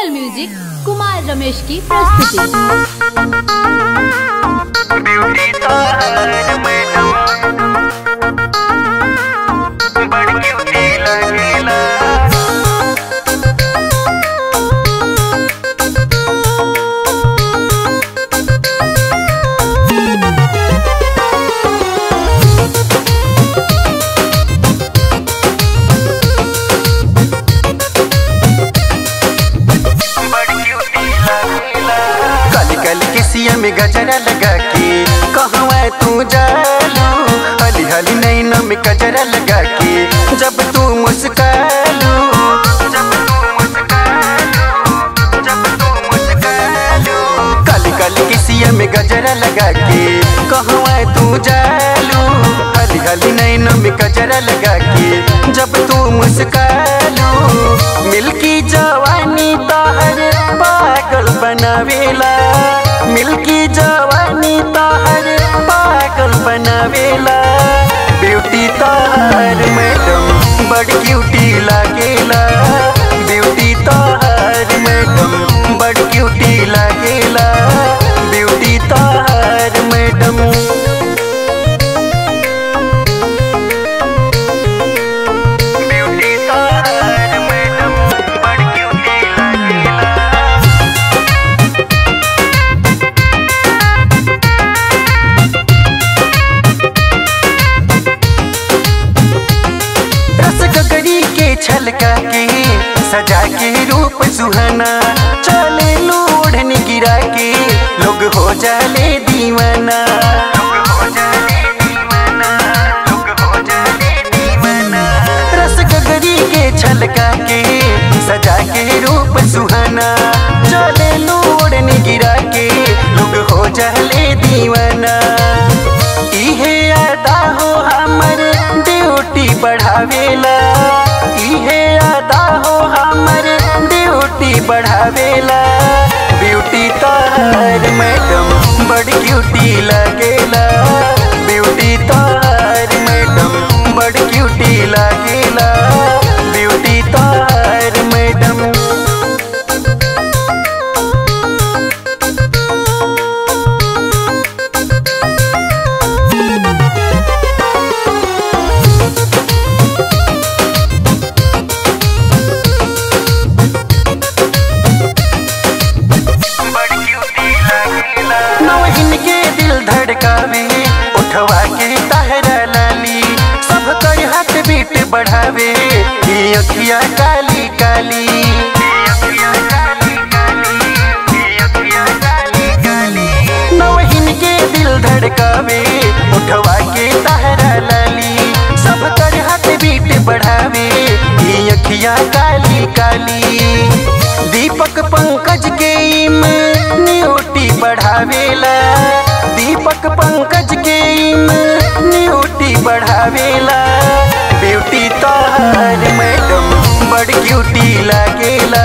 Original music Kumar Ramesh की प्रस्तुति। Beauty तार मैडम बड़ क्यूटी लगेला। किसिया में गजरा लगा के कहवा तू जालू, हली हली नैना में गजरा लगा के जब तू मुस्कालू, काली काली किसिया में गजरा लगा के कहवा तू जालू, हली हली नैना में गजरा लगा के जब तू मुस्कालू। मिल्की जवानी तोहर पागल बनावेला, मिल्की जवानी तोहर पागल बनावेला। ब्यूटी तोहर मैडम बड़ क्यूटी लागेला, ब्यूटी तोहर मैडम बड़ क्यूटी लागेला, ब्यूटी तोहर मैडम। छलका के सजा के रूप सुहाना, चले लोढ़न गिरा के लोग हो जाले दीवाना, रस गगरी के छलका के सजा के रूप सुहाना, चले लोढ़न गिरा के लोग हो जाले दीवाना। इहे अदा हो हमर ड्यूटी बढ़ावेला, इहे अदा हो हमर ड्यूटी बढ़ावेला। ब्यूटी तोहर मैडम बड़ क्यूटी लगेला, ब्यूटी तोहर मैडम बड़ क्यूटी लगेला, ब्यूटी तोहर मैडम। धड़कावे उठवा के तहरा लाली, सब कर हाथ बीट बढ़ावे ये अखिया काली काली, नवहिन के दिल धड़कावे उठवा के तहरा लाली, सब कर हाथ बीट बढ़ावे ये अखिया काली काली। दीपक पंकज के इम्यूनिटी बढ़ावेला, दीपक पंकज के इम्यूनिटी बढ़ावेला। ब्यूटी तोहर मैडम बड़ क्यूटी लागेला,